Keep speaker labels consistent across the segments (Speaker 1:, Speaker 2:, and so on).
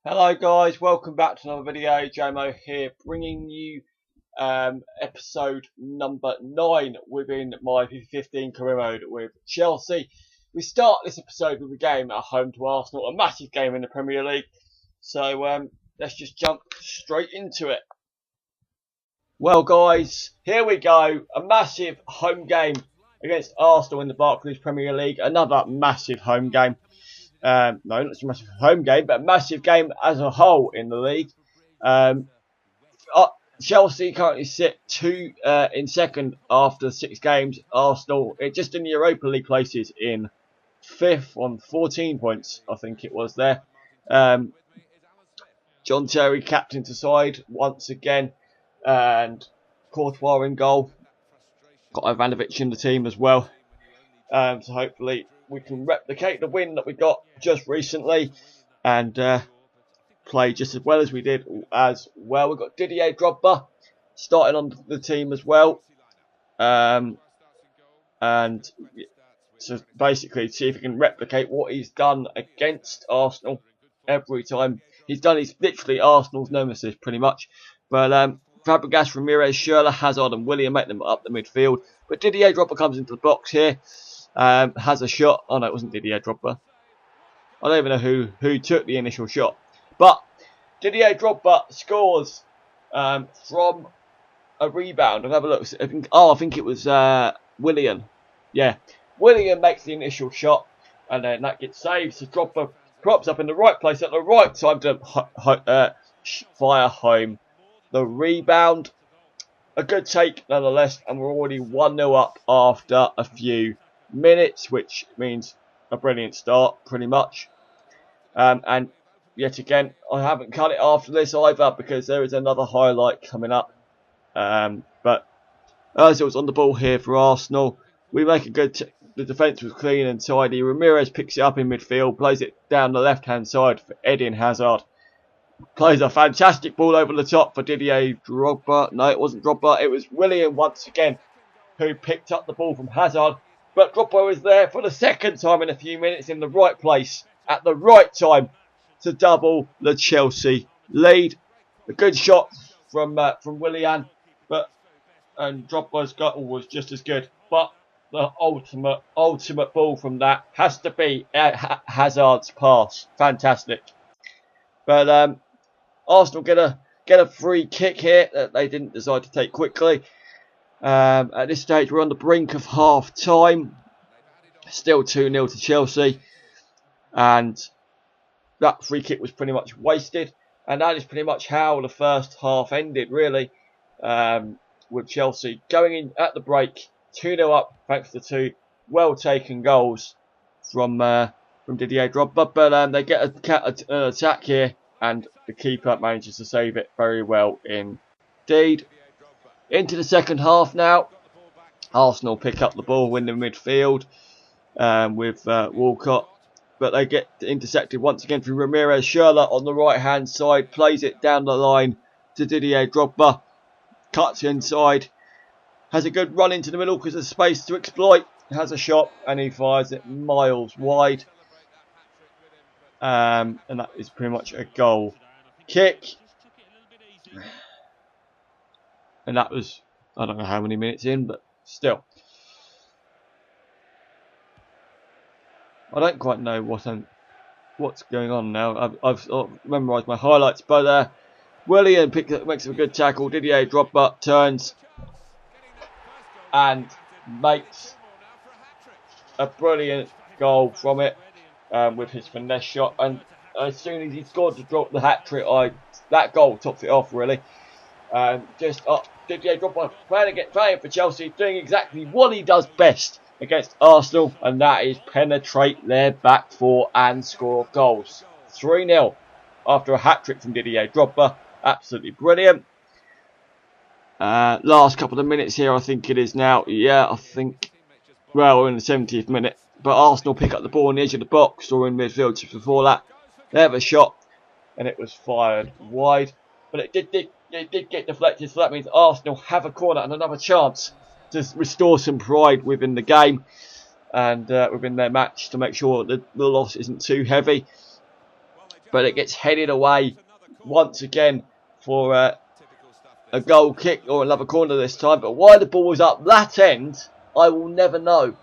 Speaker 1: Hello guys, welcome back to another video. JMO here, bringing you episode number 9 within my FIFA 15 career mode with Chelsea. We start this episode with a game at home to Arsenal, a massive game in the Premier League. So let's just jump straight into it. Well guys, here we go, a massive home game against Arsenal in the Barclays Premier League, another massive home game. No, not so much a home game, but a massive game as a whole in the league. Chelsea currently sit in second after 6 games. Arsenal, just in the Europa League places, in 5th on 14 points, I think it was there. John Terry captain to side once again, and Courtois in goal. Got Ivanovic in the team as well. So hopefully we can replicate the win that we got just recently and play just as well as we did as well. We've got Didier Drogba starting on the team as well. And so basically see if he can replicate what he's done against Arsenal every time. He's literally Arsenal's nemesis pretty much. But Fabregas, Ramirez, Schürrle, Hazard and Willian make them up the midfield. But Didier Drogba comes into the box here. Has a shot. Oh no, it wasn't Didier Drogba. I don't even know who took the initial shot. But Didier Drogba scores from a rebound. I'll have a look. I think it was Willian. Yeah, Willian makes the initial shot, and then that gets saved. So Drogba crops up in the right place at the right time to fire home the rebound. A good take nonetheless, and we're already 1-0 up after a few minutes, which means a brilliant start pretty much. And yet again, I haven't cut it after this either because there is another highlight coming up. But Ozil's on the ball here for Arsenal. We make a good the defence was clean and tidy. Ramirez picks it up in midfield, plays it down the left hand side for Eden Hazard. Plays a fantastic ball over the top for Didier Drogba. No, it wasn't Drogba, it was Willian once again who picked up the ball from Hazard. But Drogba was there for the second time in a few minutes in the right place at the right time to double the Chelsea lead. A good shot from Willian, and Drogba's goal was just as good. But the ultimate ball from that has to be Hazard's pass. Fantastic. But Arsenal get a free kick here that they didn't decide to take quickly. At this stage, we're on the brink of half time. Still 2-0 to Chelsea. And that free kick was pretty much wasted. And that is pretty much how the first half ended, really. With Chelsea going in at the break, 2-0 up, thanks to 2 well-taken goals from Didier Drogba. But they get an attack here, and the keeper manages to save it very well indeed. Into the second half now. Arsenal pick up the ball, win the midfield with Walcott. But they get intercepted once again through Ramirez. Schürrle on the right hand side plays it down the line to Didier Drogba. Cuts inside. Has a good run into the middle because there's space to exploit. Has a shot and he fires it miles wide. And that is pretty much a goal kick. And that was, I don't know how many minutes in, but still. I don't quite know what's going on now. I've memorised my highlights, but Willian makes a good tackle. Didier Drogba turns and makes a brilliant goal from it with his finesse shot. And as soon as he scored the hat-trick, that goal tops it off, really. Didier Drogba playing for Chelsea, doing exactly what he does best against Arsenal, and that is penetrate their back four and score goals. 3-0 after a hat-trick from Didier Drogba. Absolutely brilliant. Last couple of minutes here, I think it is now. Yeah, I think, well, we're in the 70th minute. But Arsenal pick up the ball on the edge of the box or in midfield just before that. They have a shot, and it was fired wide. But it did get deflected, so that means Arsenal have a corner and another chance to restore some pride within the game and within their match to make sure that the loss isn't too heavy. but it gets headed away once again for a goal kick or another corner this time. But why the ball was up that end, I will never know.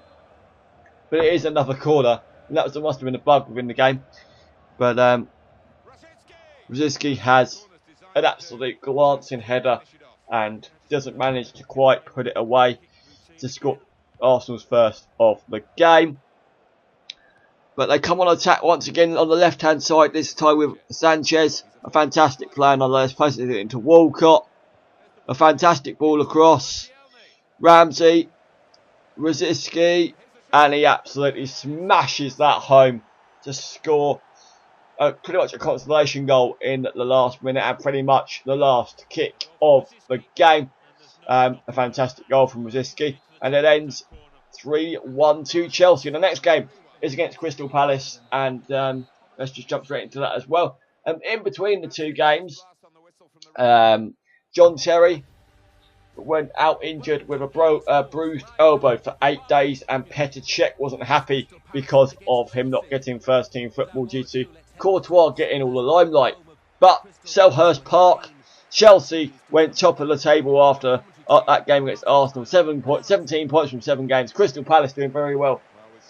Speaker 1: But it is another corner, and that must have been a bug within the game. But Rosicky has an absolute glancing header and doesn't manage to quite put it away to score Arsenal's first of the game. But they come on attack once again on the left hand side, this time with Sanchez. A fantastic play nonetheless, places it into Walcott. A fantastic ball across. Ramsey, Rosicky, and he absolutely smashes that home to score pretty much a consolation goal in the last minute and pretty much the last kick of the game. A fantastic goal from Rosicky, and it ends 3-1 to Chelsea. The next game is against Crystal Palace, and let's just jump straight into that as well. In between the two games, John Terry went out injured with a bruised elbow for 8 days, and Petr Cech wasn't happy because of him not getting first team football due to Courtois getting all the limelight. But Selhurst Park, Chelsea went top of the table after that game against Arsenal. 17 points from 7 games. Crystal Palace doing very well,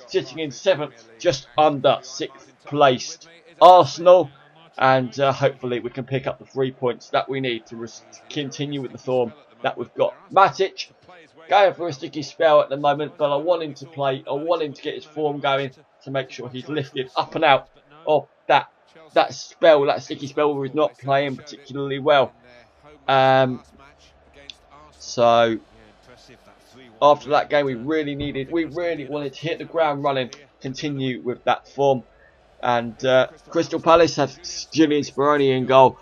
Speaker 1: sitting in 7th, just under 6th placed Arsenal. And hopefully we can pick up the 3 points that we need to continue with the form that we've got. Matic going for a sticky spell at the moment, but I want him to play. I want him to get his form going to make sure he's lifted up and out of that spell, that sticky spell where he's not playing particularly well. So after that game, we really wanted to hit the ground running, continue with that form. And Crystal Palace have Julian Speroni in goal.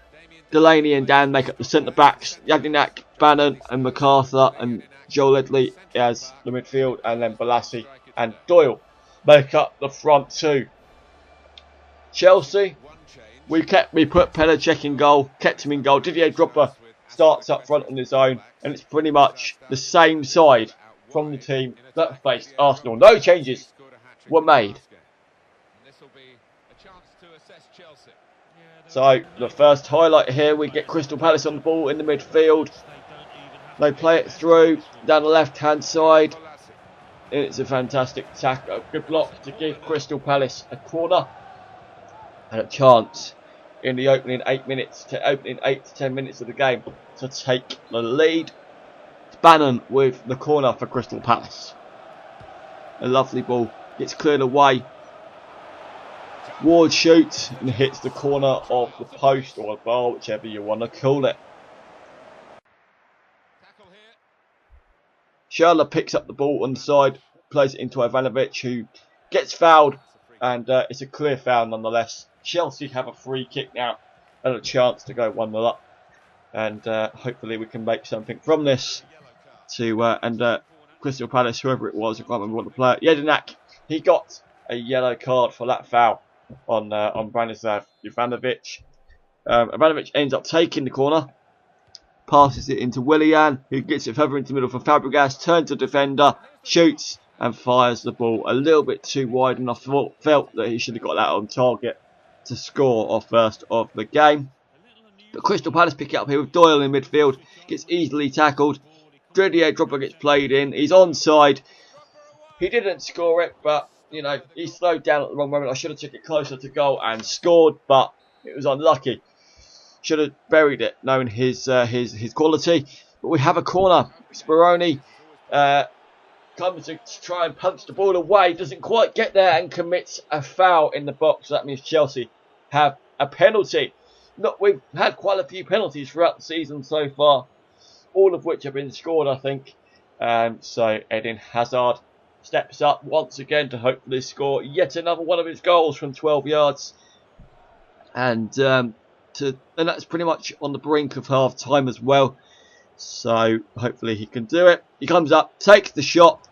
Speaker 1: Delaney and Dan make up the centre backs. Jagdinak, Bannon and MacArthur and Joe Ledley as the midfield, and then Balassi and Doyle make up the front two. Chelsea, we put Petr Cech in goal, kept him in goal. Didier Drogba starts up front on his own, and it's pretty much the same side from the team that faced Arsenal. No changes were made. So the first highlight here, we get Crystal Palace on the ball in the midfield. They play it through down the left hand side. It's a fantastic tackle, a good block to give Crystal Palace a corner and a chance in the opening 8 to 10 minutes of the game to take the lead. Bannon with the corner for Crystal Palace. A lovely ball gets cleared away. Ward shoots and hits the corner of the post or the bar, whichever you want to call it. Schürrle picks up the ball on the side, plays it into Ivanovic, who gets fouled, and it's a clear foul nonetheless. Chelsea have a free kick now and a chance to go 1-0 up, and hopefully we can make something from this. Crystal Palace, whoever it was, I can't remember what the player. Jedinak, he got a yellow card for that foul on Branislav Ivanovic. Ivanovic ends up taking the corner, passes it into Willian, who gets it further into the middle for Fabregas, turns to defender, shoots and fires the ball a little bit too wide, and I felt that he should have got that on target to score our first of the game. But Crystal Palace pick it up here with Doyle in midfield, gets easily tackled. Didier Drogba gets played in, he's onside. He didn't score it, but you know, he slowed down at the wrong moment. I should have took it closer to goal and scored, but it was unlucky. Should have buried it, knowing his quality. But we have a corner. Speroni comes to try and punch the ball away, doesn't quite get there, and commits a foul in the box. So that means Chelsea have a penalty. We've had quite a few penalties throughout the season so far, all of which have been scored, I think. So Eden Hazard steps up once again to hopefully score yet another one of his goals from 12 yards. And that's pretty much on the brink of half time as well. So hopefully he can do it. He comes up, takes the shot,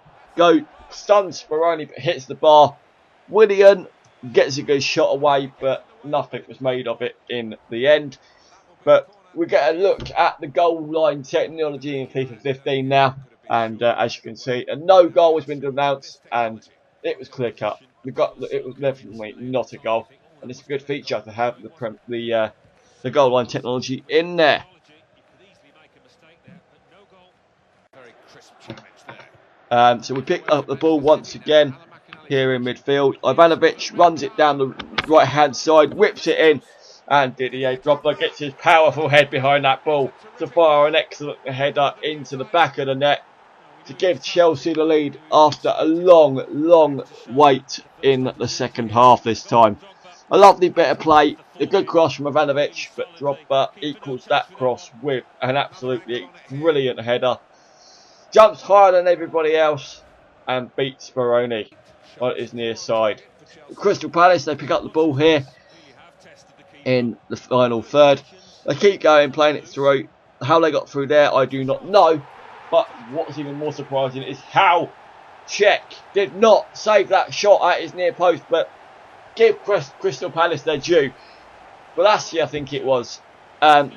Speaker 1: stuns Speroni, but hits the bar. Willian gets a good shot away, but nothing was made of it in the end. But we get a look at the goal line technology in FIFA 15 now. And as you can see, a no goal has been announced, and it was clear cut. It was definitely not a goal. and it's a good feature to have the goal line technology in there. So we pick up the ball once again here in midfield. Ivanovic runs it down the right hand side, whips it in, and Didier Drogba gets his powerful head behind that ball to fire an excellent header into the back of the net to give Chelsea the lead after a long wait in the second half this time. A lovely bit of play, a good cross from Ivanovic, but Drogba equals that cross with an absolutely brilliant header. Jumps higher than everybody else and beats Speroni on his near side. Crystal Palace, they pick up the ball here in the final third. They keep going, playing it through. How they got through there, I do not know. But what's even more surprising is how Cech did not save that shot at his near post, but give Crystal Palace their due. Balassi, I think it was,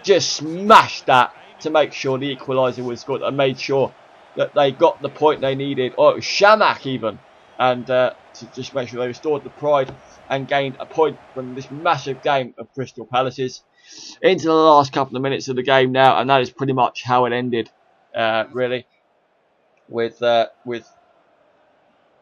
Speaker 1: just smashed that to make sure the equaliser was scored and made sure that they got the point they needed. Or it was Shamak even. And to just make sure they restored the pride and gained a point from this massive game of Crystal Palace's. Into the last couple of minutes of the game now, and that is pretty much how it ended, really, with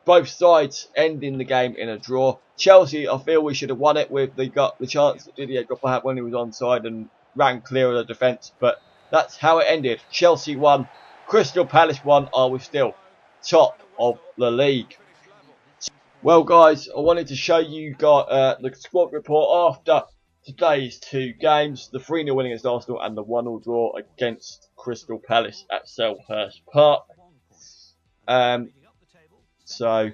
Speaker 1: both sides ending the game in a draw. Chelsea, I feel we should have won it with the chance that Didier Drogba had when he was onside and ran clear of the defence, but that's how it ended. Chelsea won, Crystal Palace won. Are we still top of the league? Well, guys, I wanted to show you the squad report after today's two games, the 3-0 win against Arsenal and the 1-0 draw against Crystal Palace at Selhurst Park. So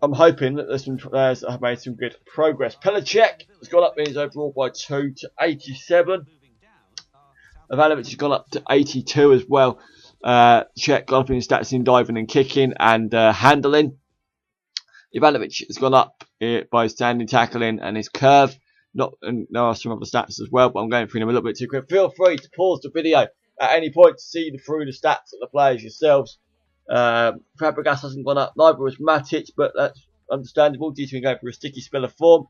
Speaker 1: I'm hoping that there's some players that have made some good progress. Pelacek has gone up in his overall by 2 to 87. Ivanovic has gone up to 82 as well. Cech got up in his stats in diving and kicking and handling. Ivanovic has gone up by his standing, tackling and his curve. And there are some other stats as well, but I'm going through them a little bit too quick. Feel free to pause the video at any point to see through the stats of the players yourselves. Fabregas hasn't gone up, neither has Matic, but that's understandable due to him going through a sticky spell of form.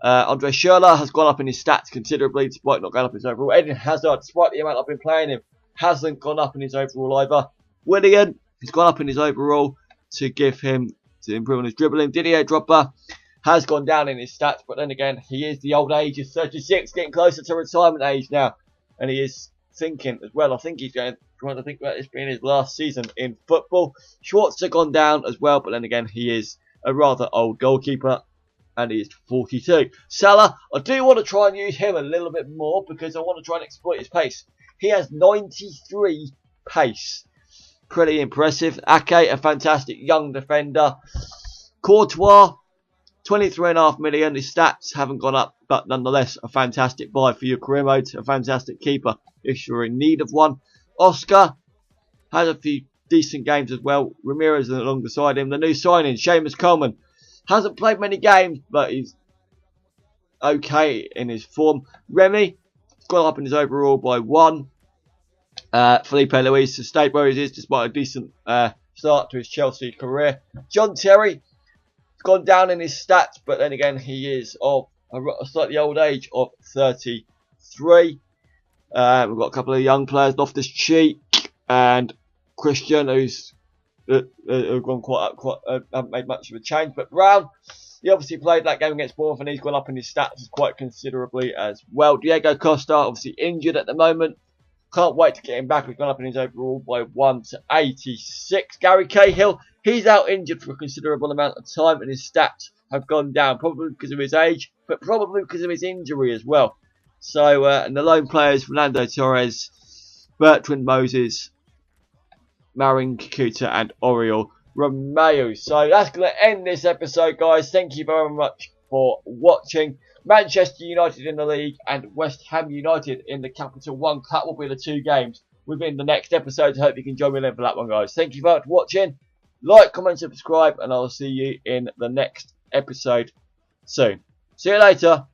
Speaker 1: Andre Schürrle has gone up in his stats considerably despite not going up in his overall. Eden Hazard, despite the amount I've been playing him, hasn't gone up in his overall either. Willian has gone up in his overall to improve on his dribbling. Didier Drogba has gone down in his stats, but then again, he is the old age of 36, getting closer to retirement age now, and he is thinking as well. I think he's trying to think about this being his last season in football. Schwartz has gone down as well, but then again, he is a rather old goalkeeper, and he is 42. Salah, I do want to try and use him a little bit more because I want to try and exploit his pace. He has 93 pace. Pretty impressive. Ake, a fantastic young defender. Courtois, 23.5 million. His stats haven't gone up, but nonetheless, a fantastic buy for your career mode. A fantastic keeper if you're in need of one. Oscar has a few decent games as well. Ramirez is along beside him. The new signing, Seamus Coleman, hasn't played many games, but he's okay in his form. Remy has gone up in his overall by 1. Felipe Luis has stayed where he is despite a decent start to his Chelsea career. John Terry has gone down in his stats, but then again he is of a slightly old age of 33. We've got a couple of young players, Loftus-Cheek and Christian, who's gone haven't made much of a change. But Brown, he obviously played that game against Bournemouth and he's gone up in his stats quite considerably as well. Diego Costa, obviously injured at the moment. Can't wait to get him back. We've gone up in his overall by 1 to 86. Gary Cahill, he's out injured for a considerable amount of time and his stats have gone down, probably because of his age, but probably because of his injury as well. So, and the lone players, Fernando Torres, Bertrand Moses, Marin Kikuta and Oriol Romeu. So that's going to end this episode, guys. Thank you very much for watching. Manchester United in the league and West Ham United in the Capital One Cup will be the two games within the next episode. I hope you can join me then for that one, guys. Thank you very much for watching. Like, comment, subscribe, and I'll see you in the next episode soon. See you later.